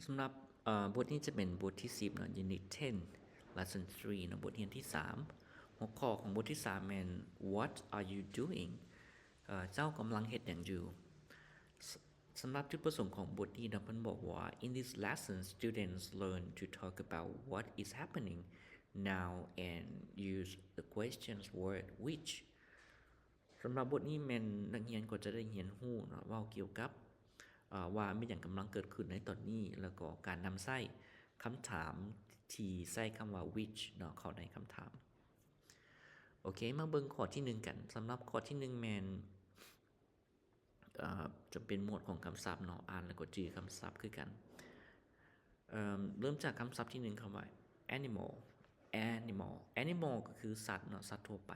สำหรับบทนี้จะเป็นบทที่10เนาะ Unit 10 Lesson 3เนาะบทเรียนที่3หัวข้อของบทที่3แม่น What are you doing เจ้ากำลังเฮ็ดหยังอยู่สำหรับจุดประสงค์ของบทนี้เนาะเพิ่นบอกว่า In this lesson students learn to talk about what is happening now and use the questions word which สำหรับบทนี้แม่นนักเรียนก็จะได้เรียนรู้เนาะเว้าเกี่ยวกับว่ามีหยังกำลังเกิดขึ้นในตอนนี้แล้วก็การนำใช้คำถามที่ใส่คำว่า which เนาะเข้าในคำถามโอเคมาเบิ่งข้อที่1กันสำหรับข้อที่1แม่นจะเป็นหมวดของคำศัพท์เนาะอ่านแล้วก็จื้อคำศัพท์คือกันเริ่มจากคำศัพท์ที่1คำว่า animal ก็คือสัตว์เนาะสัตว์ทั่วไป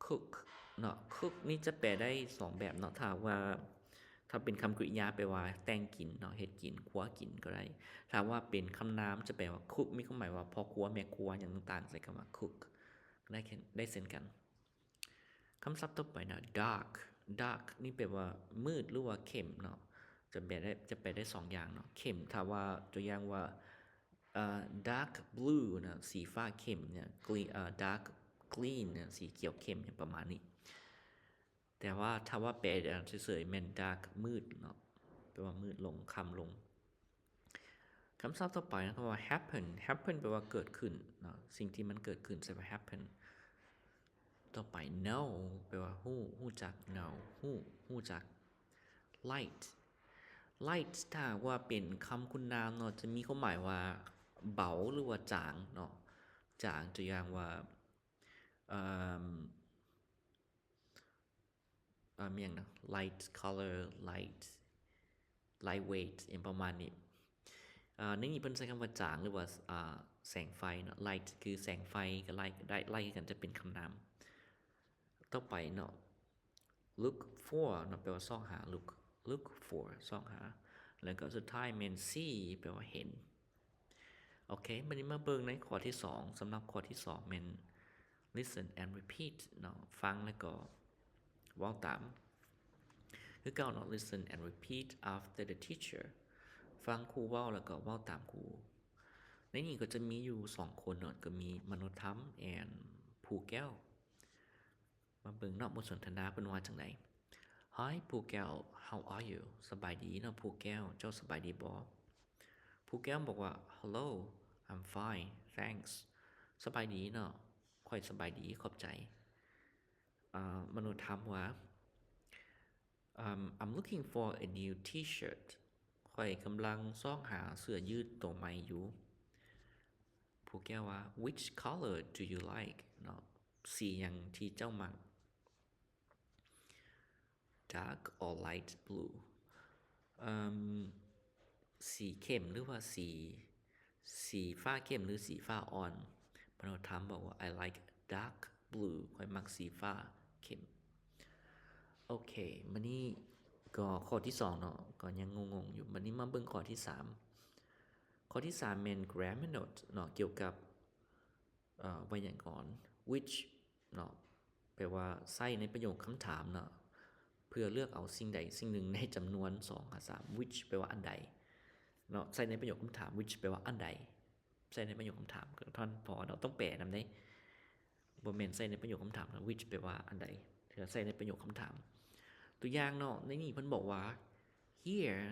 cook เนาะ cook นี่จะแปลได้2แบบเนาะถ้าเป็นคำกริยาแปลว่าแต่งกินเนาะเฮ็ดกินคั่วกินก็ได้ถ้าว่าเป็นคำนามจะแปลว่า cook มีความหมายว่าพ่อครัวแม่ครัวหยังต่างๆใส่คำว่า cook ได้เช่นกันคำศัพท์ต่อไปเนาะ dark นี่แปลว่ามืดหรือว่าเข้มเนาะจะแปลได้2อย่างเนาะเข้มถ้าว่าตัวอย่างว่าdark blue นะสีฟ้าเข้มเนี่ย dark green เนี่ยสีเขียวเข้มประมาณนี้แต่ว่าถ้าว่าแปลเฉยๆแม่น dark มืดเนาะแปลว่ามืดลงค่ำลงคำศัพท์ต่อไปนะคำว่า happen แปลว่าเกิดขึ้นเนาะสิ่งที่มันเกิดขึ้นใช่ป่ะ happen ต่อไป know แปลว่าฮู้จัก know ฮู้จัก light ถ้าว่าเป็นคำคุณนามเนาะจะมีความหมายว่าเบาหรือว่าจางเนาะจางตัวอย่างว่ามีหยังนะ light color lightweight อย่างประมาณนี้ในนี้เพิ่นใช้คำว่าจางหรือว่าแสงไฟเนาะ light คือแสงไฟกับ light ได้ไล่กันจะเป็นคำนามต่อไปเนาะ look for เนาะแปลว่าส่องหา look for ส่องหาแล้วก็สุดท้ายแม่น see แปลว่าเห็นโอเคบัดนี้มาเบิ่งในข้อที่2สำหรับข้อที่2แม่น listen and repeat เนาะฟังแล้วก็เว้าตามคือเก่าเนาะ listen and repeat after the teacher ฟังครูเว้าแล้วก็เว้าตามครูในนี้ก็จะมีอยู่2คนเนาะก็มีมนุษย์ธรรม and ผู้แก้วมาเบิ่งเนาะบทสนทนาเพิ่นว่าจังได๋ Hi ผู้แก้ว how are you สบายดีเนาะผู้แก้วเจ้าสบายดีบ่ผู้แก้วบอกว่า Hello I'm fine thanks สบายดีเนาะค่อยสบายดีขอบใจมนุษย์ถามว่าI'm looking for a new t-shirt ค่อยกำลังซ้องหาเสื้อยืดตัวใหม่อยู่ผู้แก้วว่า Which color do you like เนาะสีหยังที่เจ้ามัก Dark or light blue สีเข้มหรือว่าสีฟ้าเข้มหรือสีฟ้าอ่อนมนุษย์ถามบอกว่า I like dark blue ค่อยมักสีฟ้าเข้มโอเคมื้อนี้ก็ข้อที่2เนาะก็ยังงงๆอยู่มื้อนี้มาเบิ่งข้อที่3ข้อที่3แม่น grammar note เนาะเกี่ยวกับไวยากรณ์ which เนาะแปลว่าใช้ในประโยคคำถามเนาะเพื่อเลือกเอาสิ่งใดสิ่งหนึ่งในจำนวน2กับ3 which แปลว่าอันใดเนาะใช้ในประโยคคำถาม which แปลว่าอันใดใช้ในประโยคคำถามก็ท่านพอเราต้องแปลนำได้บ่แม่นใช้ในประโยคคำถาม which แปลว่าอันใดถ้าใช้ในประโยคคำถามตัวอย่างเนาะในนี้เพิ่นบอกว่า Here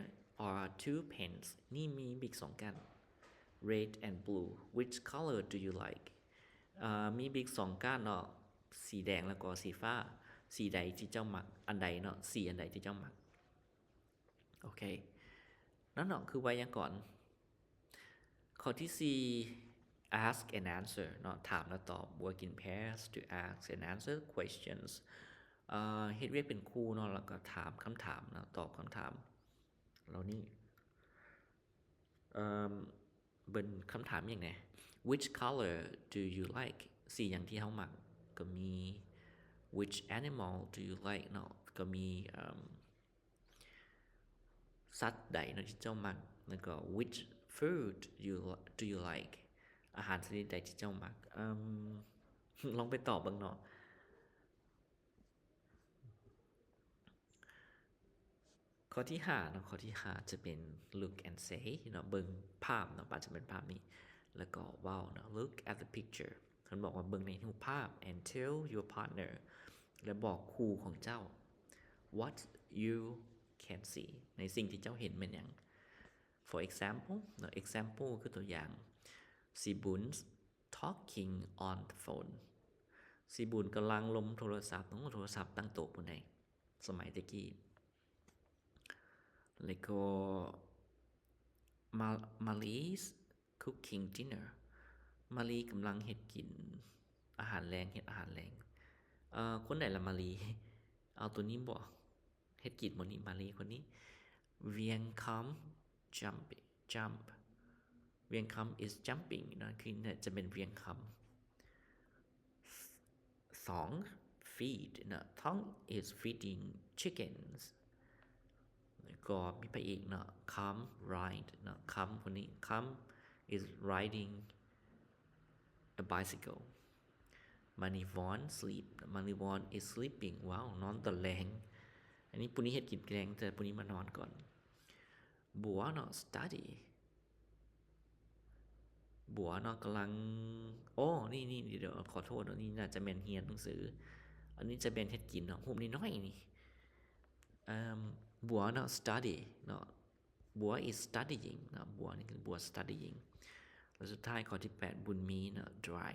are 2 pens นี่มีบิ๊ก2กันred and blue which color do you like มีบิ๊ก2ก้านเนาะสีแดงแล้วก็สีฟ้าสีใดที่เจ้ามักอันใดเนาะสีอันใดที่เจ้ามักโอเคนั่นเนาะคือไวยากรณ์ข้อที่4 ask and answer เนาะถามและตอบ work in pairs to ask and answer questions เฮ็ดเวียกเป็นคู่เนาะแล้วก็ถามคำถามเนาะตอบคำถามแล้วนี่เบิ่งคำถามอย่างได Which color do you like สีหยังที่เฮามักก็มี Which animal do you like เนาะก็มีสัตว์ใดเนาะที่เจ้ามักแล้วก็ Which food do you like อาหารชนิดใดที่เจ้ามักลองไปตอบเบิ่งเนาะ ข้อที่5เนาะข้อที่5จะเป็น look and say เนาะเบิ่งภาพเนาะปัจจุบันภาพนี้แล้วก็เว้าเนาะ look at the picture เพิ่นบอกว่าเบิ่งในรูปภาพ and tell your partner และบอกคู่ของเจ้า what you can see ในสิ่งที่เจ้าเห็นเป็นหยัง for example เนาะ example คือตัวอย่าง Sibun's talking on the phone สิบุญกำลังลมโทรศัพท์โทรศัพท์ตั้งโต๊ะบนไหนสมัยตะกี้แล้วก็ Mari's cooking dinner มารีกำลังเฮ็ดกินอาหารแรงเฮ็ดอาหารแรงคนไหนล่ะมารีเอาตัวนี้บ่เฮ็ดกินบ่นี่มารีคนนี้ Vietnam jump Vietnam is jumping นะคือจะเป็น Vietnam 2 feed นะ Thong is feeding chickens แล้วก็มีไปอีกนะ Come ride นะ Come คนนี้ Come is riding a bicycle Manivon sleep Manivon is sleeping ว้าวนอนตอนแรงอันนี้ปุนี้เฮ็ดกินแกงแต่ปุนี้มานอนก่อนบัวเนาะ study บัวเนาะกำลังโอ้นี่เดี๋ยวขอโทษเนาะนี่น่าจะแม่นเรียนหนังสืออันนี้จะเป็นเฮ็ดกินเนาะรูปน้อยๆนี่บัวเนาะ study เนาะบัว is studying เนาะบัวนี่คือบัว studying แล้วสุดท้ายข้อที่8บุญมีเนาะ dry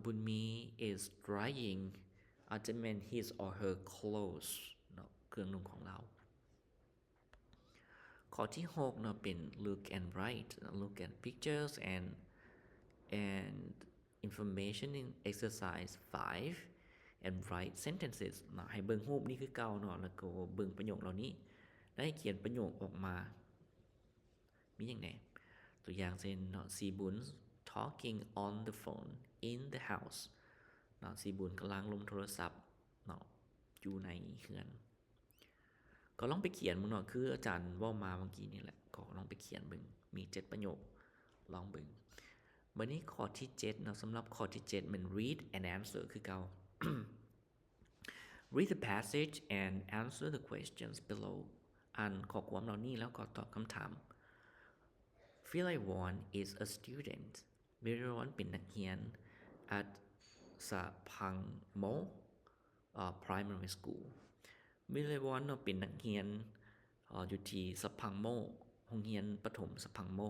บุญมี is drying อาจจะเป็น his or her clothes เนาะเครื่องนุ่งของเราข้อที่6เนาะเป็น look and write look at pictures and information in exercise 5 and write sentences เนาะให้เบิ่งรูปนี่คือเก่าเนาะแล้วก็เบิ่งประโยคเหล่านี้แล้วให้เขียนประโยคออกมามีหยังแหน่ตัวอย่างเช่นเนาะ Sibun's talking on the phone in the house เนาะ Sibun กำลังลมโทรศัพท์เนาะอยู่ในเรือนก็ลองไปเขียนมึงเนาะคืออาจารย์เว้ามาเมื่อกี้นี่แหละก็ลองไปเขียนเบิ่งมี7ประโยคลองเบิ่งบัดนี้ข้อที่7เนาะสำหรับข้อที่7มัน read and answer คือเก่า read the passage and answer the questions below อ่านข้อความเหล่านี้แล้วก็ตอบคำถาม Philaivon is a student Philaivon เป็นนักเรียน at Sapangmo primary school Philaivon เป็นนักเรียนอยู่ที่สะพังโมโรงเรียนประถมสะพังโม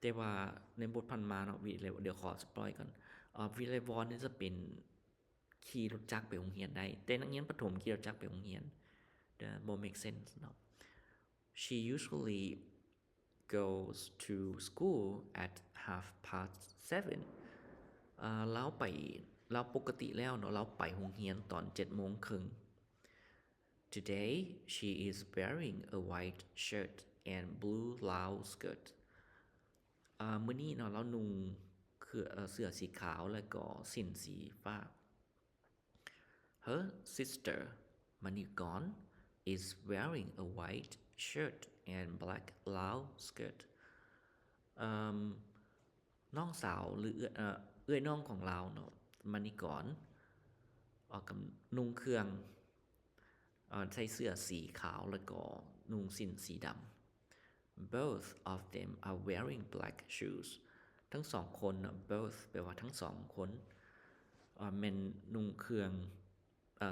แต่ว่าในบทพันมาเนาะเดี๋ยวขอสปอยก่อนPhilaivon นี่จะเป็นขี่รถจักรไปโรงเรียนได้แต่นักเรียนประถมขี่รถจักรไปโรงเรียนบ่ make sense เนาะ She usually goes to school at 7:30เราปกติแล้วเนาะเราไปโรงเรียนตอน 7:30 Today she is wearing a white shirt and blue blouse skirt มื้อนี้เนาะเรานุ่งเสื้อสีขาวแล้วก็สิ้นสีฟ้า Her sister Manigon is wearing a white shirt and black blouse skirt น้องสาวหรือเอื้อยน้องของเราเนาะManigon กับนุ่งเครื่องใส่เสื้อสีขาวแล้วก็นุ่งสิ้นสีดำ Both of them are wearing black shoes ทั้งสองคนเนาะ both แปลว่าทั้งสองคนแม่นนุ่งเครื่อง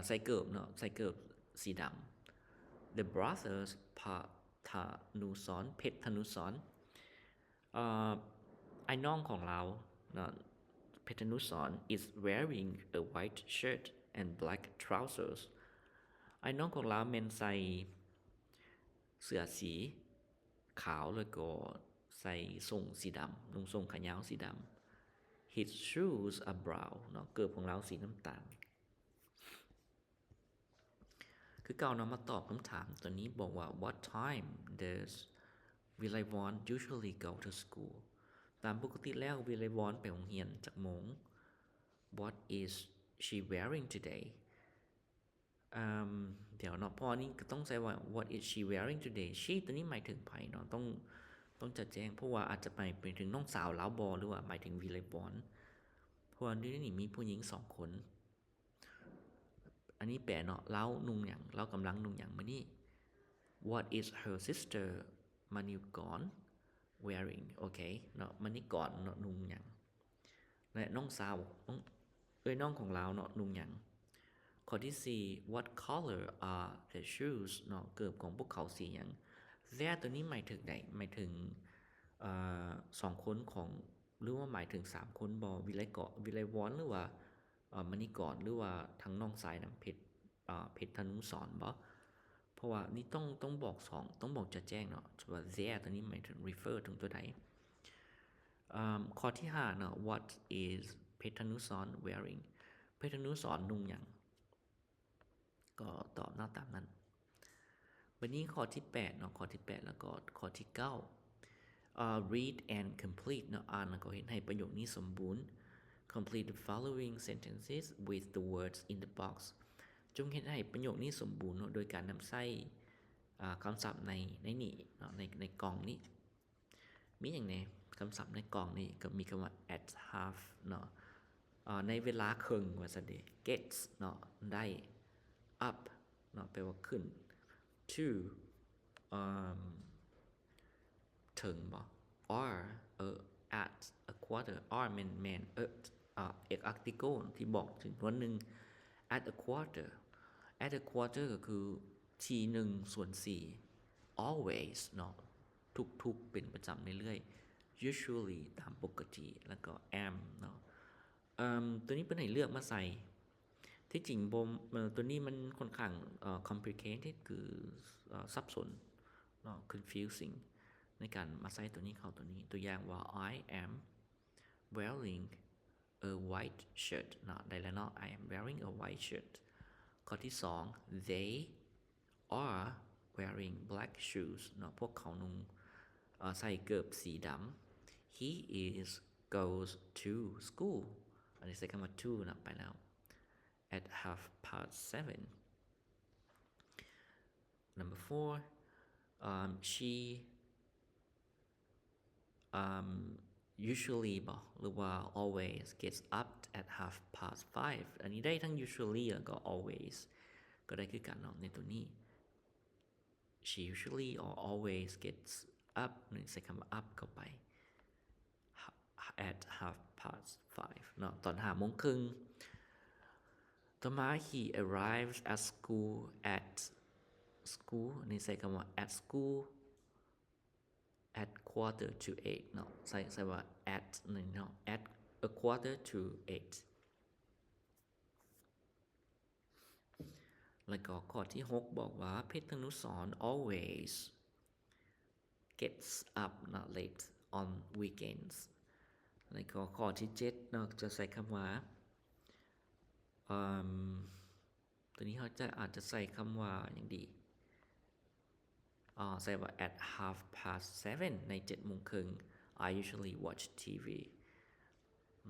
ใส่เกิบเนาะใส่เกิบสีดำ The brothers Pathanuson เพชรธนุสรไอ้น้องของเราเนาะเพชรธนุสร is wearing a white shirt and black trousers ไอ้น้องของเราแม่นใส่เสื้อสีขาวแล้วก็ใส่ทรงสีดำนุ่งทรงขายาวสีดำ His shoes are brown เนาะเกิบของเราสีน้ำตาลคือเก่าเนาะมาตอบคำถามตัวนี้บอกว่า What time does Philaivon usually go to school ตามปกติแล้ว Philaivon ไปโรงเรียนจักโมง What is she wearing today เดี๋ยวเนาะพอนี้ก็ต้องใช้ว่า What is she wearing today she ตัวนี้หมายถึงไผเนาะต้องจัดแจงเพราะว่าอาจจะไปถึงน้องสาวลาวบ่หรือว่าหมายถึง Philaivon เพราะว่านี่มีผู้หญิง2คนอันนี้แปลเนาะเรานุ่งหยังเรากำลังนุ่งหยังมื้อนี้ What is her sister มณิกร wearing โอเคเนาะมณิกรเนาะนุ่งหยังและน้องสาวน้องของเราเนาะนุ่งหยังข้อที่4 What color are their shoes เนาะเกิบของพวกเขาสีหยัง Their ตัวนี้หมายถึงใดหมายถึง2คนของหรือว่าหมายถึง3คนบ่วิไลวรหรือว่ามณิกรหรือว่าทั้งน้องสายน้ำเพชรธนุสรบ่เพราะว่านี่ต้องบอก2ต้องบอกจะแจ้งเนาะว่า there ตัวนี้หมายถึง refer ถึงตัวใดข้อที่5เนาะ What is เพชรธนุสร wearing เพชรธนุสรนุ่งหยังก็ตอบหน้าตามนั้นบัดนี้ข้อที่8เนาะข้อที่8แล้วก็ข้อที่9read and complete เนาะอ่านแล้วก็เห็นให้ประโยคนี้สมบูรณ์ complete the following sentences with the words in the box จงเฮ็ดให้ประโยคนี้สมบูรณ์เนาะโดยการนำใช้คำศัพท์ในนี้เนาะในกล่องนี้มีหยังแหน่คำศัพท์ในกล่องนี้ก็มีคำว่า at half เนาะในเวลาครึ่งว่าซั่นเด้ gets เนาะได้ up เนาะแปลว่าขึ้น to ถึงบ่ or at a quarter or man article ที่บอกถึงตัวนึง at a quarter ก็คือที่1/4 always เนาะทุกๆเป็นประจำเรื่อยๆ usually ตามปกติแล้วก็ am เนาะตัวนี้เป็นให้เลือกมาใส่ที่จริงบ่ตัวนี้มันค่อนข้างcomplicated คือสับสนเนาะ confusing ในการมาใส่ตัวนี้เข้าตัวนี้ตัวอย่างว่า I am wearing a white shirt เนาะได้แล้วเนาะ I am wearing a white shirt ข้อที่2 they are wearing black shoes เนาะพวกเขานุ่งใส่เกิบสีดำ he is goes to school อันนี้ใส่คำว่า to นะไปแล้ว at 7:30 number 4 she usually บ่หรือว่า always gets up at 5:30 อันนี้ได้ทั้ง usually แล้วก็ always ก็ได้คือกันเนาะในตัวนี้ she usually or always gets up นี่ใส่คำว่า up เข้าไป at 5:30 เนาะตอน 5:30 ต่อมา he arrives at school นี่ใส่คำว่า at school at 7:45 เนาะใส่ว่า at นี่เนาะ at 7:45 แล้วก็ข้อที่6บอกว่าเพชรธนุสร always gets up not late on weekends แล้วก็ข้อที่7เนาะจะใส่คำว่าตัวนี้เขาจะอาจจะใส่คำว่าอย่างดีใส่ว่า at 7:30 ใน 7:30 I usually watch TV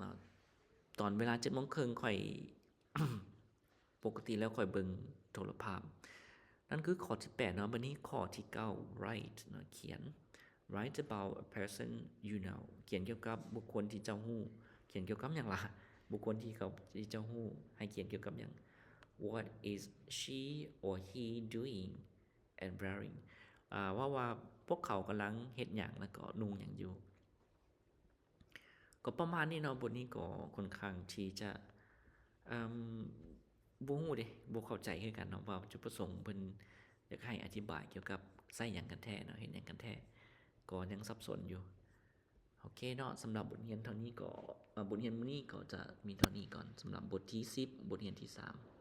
นะตอนเวลา 7:30 ค่อย ปกติแล้วค่อยเบิ่งโทรภาพนั่นคือข้อที่8เนาะบัดนี้ข้อที่9 write เนาะเขียน write about a person you know เขียนเกี่ยวกับบุคคลที่เจ้าฮู้เขียนเกี่ยวกับหยังล่ะบุคคลที่เจ้าฮู้ให้เขียนเกี่ยวกับหยัง What is she or he doing and wearing ว่าพวกเขากำลังเฮ็ดหยังแล้วก็นุ่งหยังอยู่ก็ประมาณนี้เนาะบทนี้ก็ค่อนข้างที่จะบ่ฮู้เด้บ่เข้าใจคือกันเนาะว่าจุดประสงค์เพิ่นอยากให้อธิบายเกี่ยวกับใช้หยังกันแท้เนาะเฮ็ดหยังกันแท้ก็ยังสับสนอยู่โอเคเนาะสำหรับบทเรียนเท่านี้ก็บทเรียนมื้อนี้ก็จะมีเท่านี้ก่อนสำหรับบทที่10บทเรียนที่3